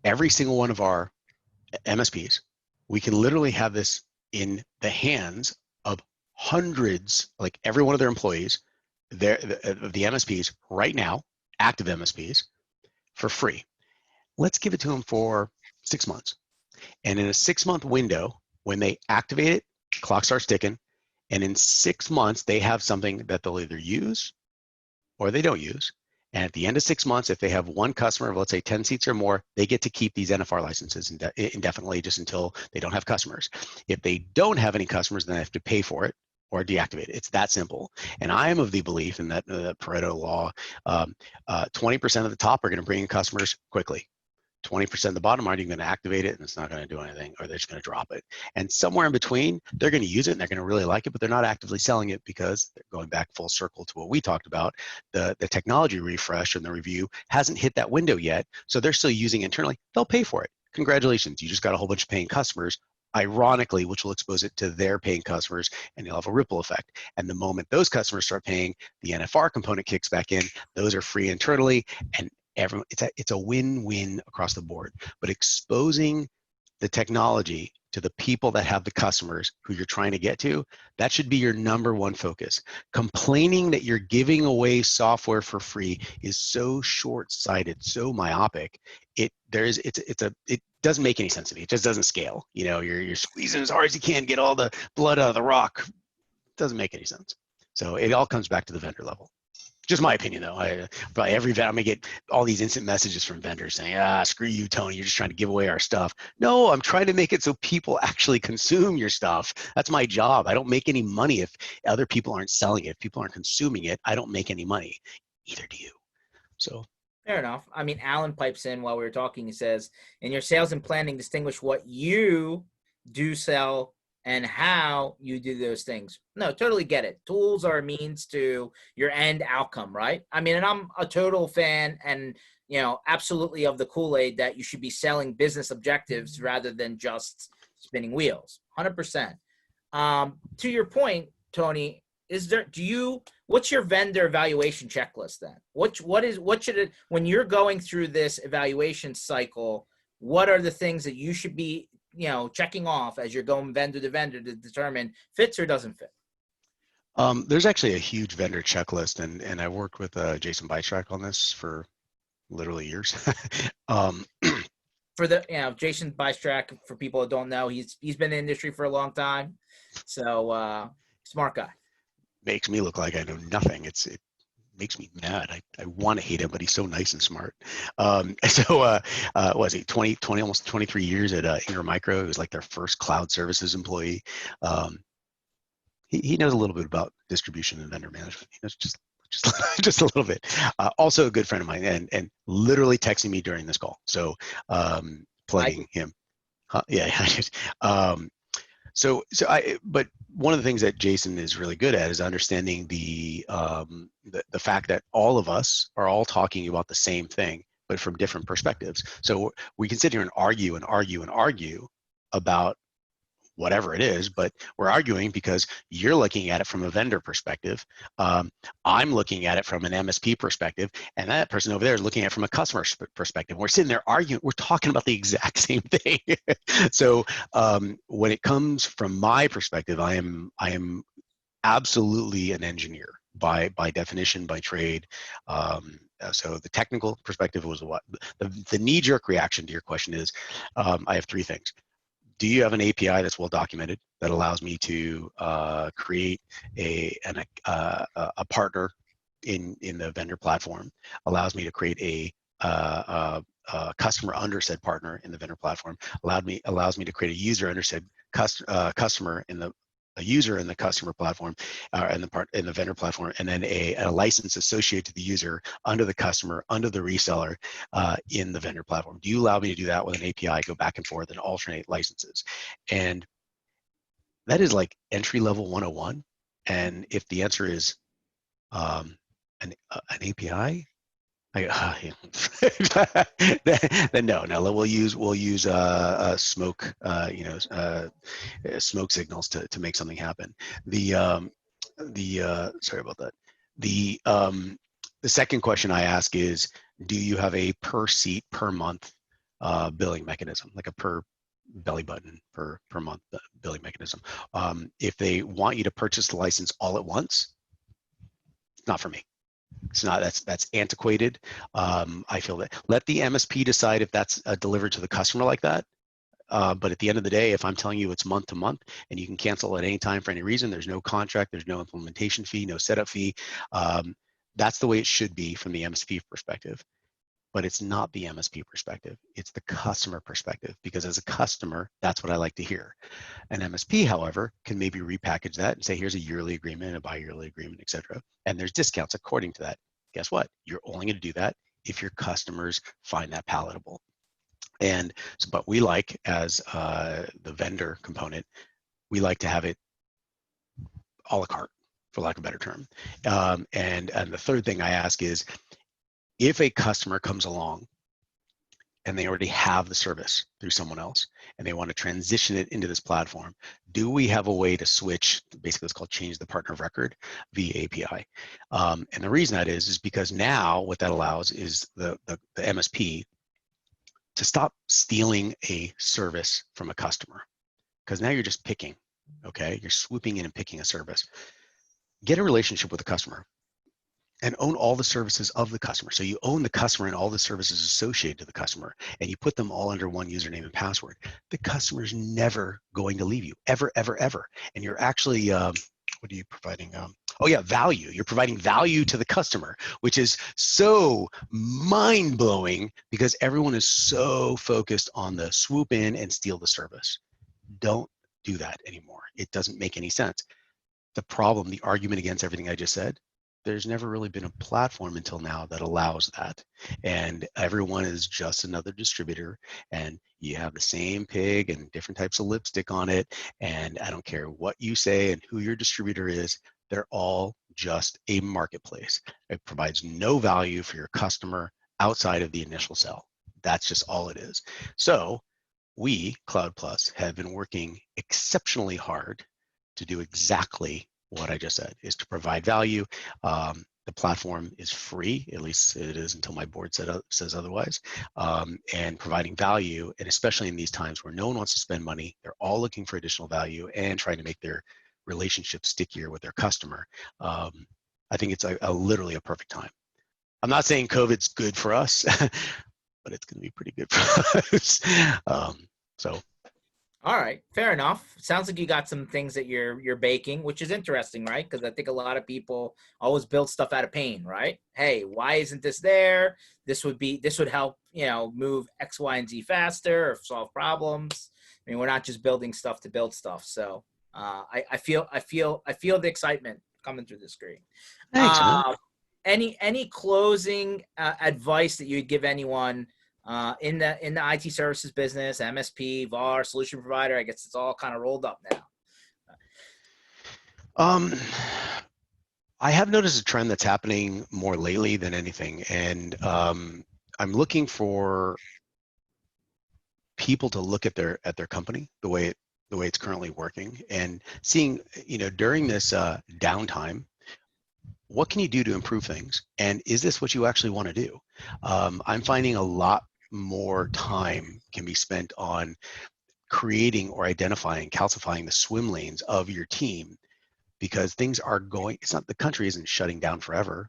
every single one of our MSPs we can literally have this in the hands of hundreds, like every one of their employees, the MSPs right now, active MSPs, for free. Let's give it to them for 6 months. And in a 6-month window, when they activate it, clock starts ticking. And in 6 months, they have something that they'll either use or they don't use. And at the end of 6 months, if they have one customer of, let's say, 10 seats or more, they get to keep these NFR licenses indefinitely, just until they don't have customers. If they don't have any customers, then they have to pay for it or deactivate it. It's that simple. And I am of the belief in that Pareto law, 20% of the top are going to bring in customers quickly. 20% of the bottom aren't even going to activate it, and it's not going to do anything, or they're just going to drop it. And somewhere in between, they're going to use it and they're going to really like it, but they're not actively selling it because they're going back full circle to what we talked about. The technology refresh and the review hasn't hit that window yet, so they're still using internally. They'll pay for it. Congratulations, you just got a whole bunch of paying customers, ironically, which will expose it to their paying customers, and you'll have a ripple effect. And the moment those customers start paying, the NFR component kicks back in. Those are free internally, and everyone, it's a win-win across the board. But exposing the technology to the people that have the customers who you're trying to get to, that should be your number one focus. Complaining that you're giving away software for free is so short-sighted, so myopic. It doesn't make any sense to me. It just doesn't scale. You know, you're squeezing as hard as you can, get all the blood out of the rock. It doesn't make any sense. So it all comes back to the vendor level. Just my opinion, though. Probably every vendor, I'm gonna get all these instant messages from vendors saying, screw you, Tony, you're just trying to give away our stuff. No, I'm trying to make it so people actually consume your stuff. That's my job. I don't make any money if other people aren't selling it. If people aren't consuming it, I don't make any money. Either do you. So. Fair enough. I mean, Alan pipes in while we were talking. He says, in your sales and planning, distinguish what you do sell and how you do those things. No, totally get it. Tools are a means to your end outcome, right? I mean, and I'm a total fan and, you know, absolutely of the Kool-Aid that you should be selling business objectives rather than just spinning wheels. 100%. To your point, Tony, what's your vendor evaluation checklist then? What should it, when you're going through this evaluation cycle, what are the things that you should be, you know, checking off as you're going vendor to vendor to determine fits or doesn't fit? There's actually a huge vendor checklist, and I worked with Jason Bystrack on this for literally years. For the, you know, Jason Bystrack, for people that don't know, he's been in the industry for a long time, so smart guy. Makes me look like I know nothing. It makes me mad. I want to hate him, but he's so nice and smart. Was he 20, almost 23 years at Ingram Micro? He was like their first cloud services employee. He knows a little bit about distribution and vendor management. He knows just a little bit. Also a good friend of mine, and literally texting me during this call. So plugging him. Yeah. But one of the things that Jason is really good at is understanding the fact that all of us are all talking about the same thing, but from different perspectives. So we can sit here and argue about whatever it is, but we're arguing because you're looking at it from a vendor perspective. I'm looking at it from an MSP perspective, and that person over there is looking at it from a customer perspective. We're sitting there arguing, we're talking about the exact same thing. So when it comes from my perspective, I am absolutely an engineer by definition, by trade. So the technical perspective was what? The knee-jerk reaction to your question is, I have three things. Do you have an API that's well documented that allows me to create a partner in the vendor platform, allows me to create a customer under said partner in the vendor platform, allows me to create a user under said customer in a user in the customer platform, in the vendor platform, and then a license associated to the user under the customer, under the reseller, in the vendor platform. Do you allow me to do that with an API, go back and forth and alternate licenses? And that is like entry level 101. And if the answer is an API, then no, we'll use smoke, smoke signals to make something happen. Sorry about that. The second question I ask is, do you have a per seat per month billing mechanism, like a per belly button per month billing mechanism. If they want you to purchase the license all at once, not for me. It's not, that's antiquated. I feel that let the MSP decide if that's delivered to the customer like that. But at the end of the day, if I'm telling you it's month to month and you can cancel at any time for any reason, there's no contract, there's no implementation fee, no setup fee. That's the way it should be from the MSP perspective. But it's not the MSP perspective. It's the customer perspective, because as a customer, that's what I like to hear. An MSP, however, can maybe repackage that and say, here's a yearly agreement, a bi-yearly agreement, et cetera. And there's discounts according to that. Guess what? You're only going to do that if your customers find that palatable. And so, but we like, as the vendor component, we like to have it a la carte, for lack of a better term. And the third thing I ask is, if a customer comes along and they already have the service through someone else and they want to transition it into this platform, do we have a way to switch? Basically, it's called change the partner of record via API. And the reason that is because now what that allows is the MSP to stop stealing a service from a customer, because now you're just picking, okay? You're swooping in and picking a service. Get a relationship with the customer and own all the services of the customer. So you own the customer and all the services associated to the customer, and you put them all under one username and password. The customer's never going to leave you, ever, ever, ever. And you're actually, what are you providing? Oh yeah, value. You're providing value to the customer, which is so mind-blowing because everyone is so focused on the swoop in and steal the service. Don't do that anymore. It doesn't make any sense. The problem, the argument against everything I just said, there's never really been a platform until now that allows that. And everyone is just another distributor, and you have the same pig and different types of lipstick on it. And I don't care what you say and who your distributor is, they're all just a marketplace. It provides no value for your customer outside of the initial sell. That's just all it is. So we, CloudPlus, have been working exceptionally hard to do exactly what I just said, is to provide value. The platform is free, at least it is until my board says otherwise, and providing value, and especially in these times where no one wants to spend money, they're all looking for additional value and trying to make their relationship stickier with their customer. I think it's literally a perfect time. I'm not saying COVID's good for us, but it's going to be pretty good for us. All right, fair enough. Sounds like you got some things that you're baking, which is interesting, right? Because I think a lot of people always build stuff out of pain, right? Hey, why isn't this there? This would help, move X, Y, and Z faster or solve problems. I mean, we're not just building stuff to build stuff. So I feel the excitement coming through the screen. Thanks, man. Any closing advice that you'd give anyone in the IT services business, MSP, VAR, solution provider? I guess it's all kind of rolled up now. I have noticed a trend that's happening more lately than anything, and I'm looking for people to look at their company the way it's currently working, and seeing, during this downtime, what can you do to improve things, and is this what you actually want to do? I'm finding a lot more time can be spent on creating or identifying, calcifying the swim lanes of your team, because things are going, it's not, the country isn't shutting down forever.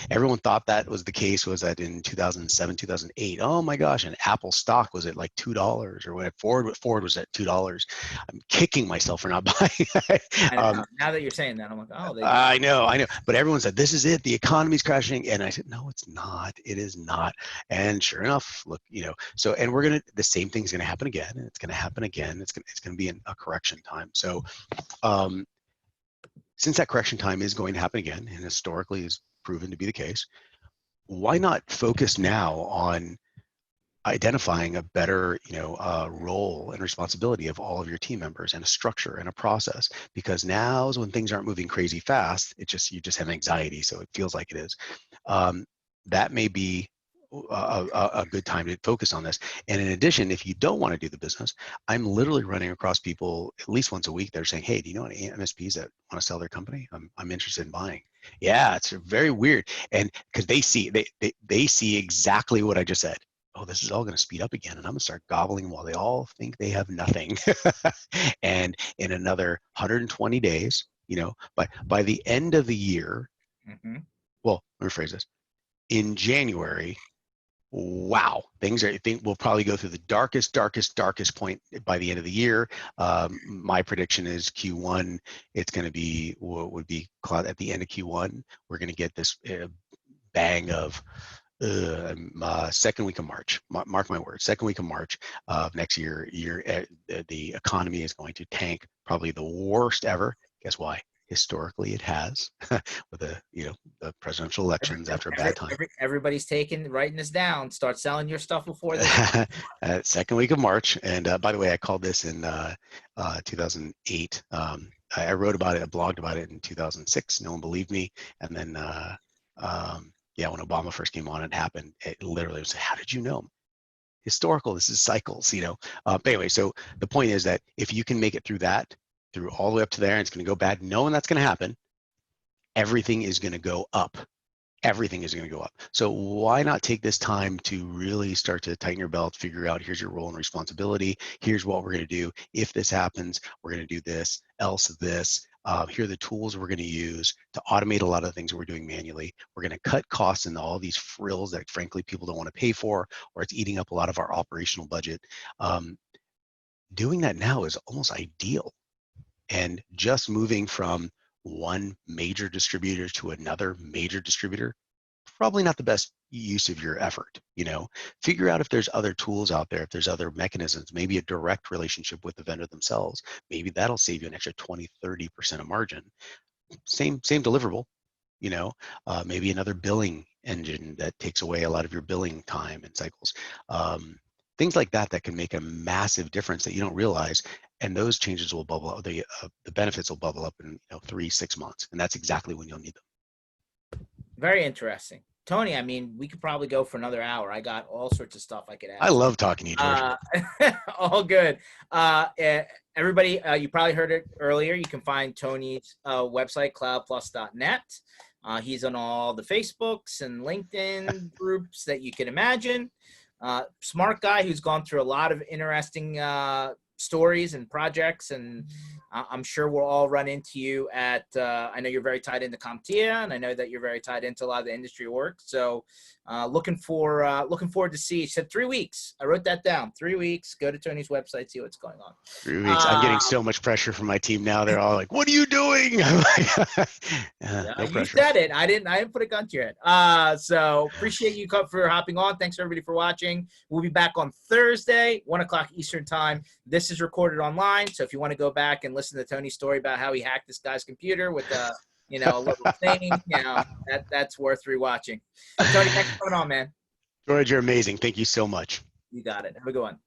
Everyone thought that was the case, was that in 2007, 2008, oh my gosh, and Apple stock was at like $2, or when Ford was at $2. I'm kicking myself for not buying. Now that you're saying that, I'm like, oh, I know. But everyone said, this is it, the economy's crashing. And I said, no, it's not. It is not. And sure enough, look, so, and the same thing's going to happen again. And it's going to happen again. It's going to be a correction time. So, since that correction time is going to happen again, and historically is proven to be the case, why not focus now on identifying a better, role and responsibility of all of your team members, and a structure and a process? Because now is when things aren't moving crazy fast. You just have anxiety, so it feels like it is. That may be a good time to focus on this. And in addition, if you don't want to do the business, I'm literally running across people at least once a week that are saying, hey, do you know any MSPs that want to sell their company? I'm interested in buying. Yeah, it's very weird. And because they see exactly what I just said. oh, this is all going to speed up again, and I'm going to start gobbling while they all think they have nothing. And in another 120 days, by the end of the year, well, let me rephrase this. In January, wow, I think we'll probably go through the darkest point by the end of the year. My prediction is Q1, it's going to be what would be cloud at the end of Q1. We're going to get this bang of second week of March. Mark my words, second week of March of next year. The economy is going to tank, probably the worst ever. Guess why? Historically, it has with the presidential elections after a bad time. Everybody's writing this down. Start selling your stuff before this. Second week of March. And by the way, I called this in 2008. I wrote about it, I blogged about it in 2006. No one believed me. And then, when Obama first came on, it happened. It literally was, how did you know? Historical, this is cycles, But anyway, so the point is that if you can make it through all the way up to there, and it's going to go bad, knowing that's going to happen, everything is going to go up. Everything is going to go up. So why not take this time to really start to tighten your belt, figure out here's your role and responsibility. Here's what we're going to do. If this happens, we're going to do this, else this. Here are the tools we're going to use to automate a lot of the things we're doing manually. We're going to cut costs into all these frills that frankly people don't want to pay for, or it's eating up a lot of our operational budget. Doing that now is almost ideal. And just moving from one major distributor to another major distributor, probably not the best use of your effort. Figure out if there's other tools out there, if there's other mechanisms, maybe a direct relationship with the vendor themselves. Maybe that'll save you an extra 20-30% of margin. Same deliverable, maybe another billing engine that takes away a lot of your billing time and cycles. Things like that can make a massive difference that you don't realize. And those changes will bubble up. The benefits will bubble up in 3-6 months, and that's exactly when you'll need them. Very interesting, Tony. I mean, we could probably go for another hour. I got all sorts of stuff I could ask. I love talking to you, George. All good. Everybody, you probably heard it earlier. You can find Tony's website, cloudplus.net. He's on all the Facebooks and LinkedIn groups that you can imagine. Smart guy who's gone through a lot of interesting stories and projects, and I'm sure we'll all run into you at I know you're very tied into CompTIA, and I know that you're very tied into a lot of the industry work, so looking forward to see. You said 3 weeks. I wrote that down. 3 weeks. Go to Tony's website, see what's going on. 3 weeks. I'm getting so much pressure from my team now. They're all like, what are you doing? No you said it. I didn't put a gun to your head. So appreciate you for hopping on. Thanks everybody for watching. We'll be back on Thursday, 1:00 Eastern time. This is recorded online, so if you want to go back and listen to Tony's story about how he hacked this guy's computer with a little thing, that's worth rewatching. Tony, thanks for coming on, man. George, you're amazing. Thank you so much. You got it. Have a good one.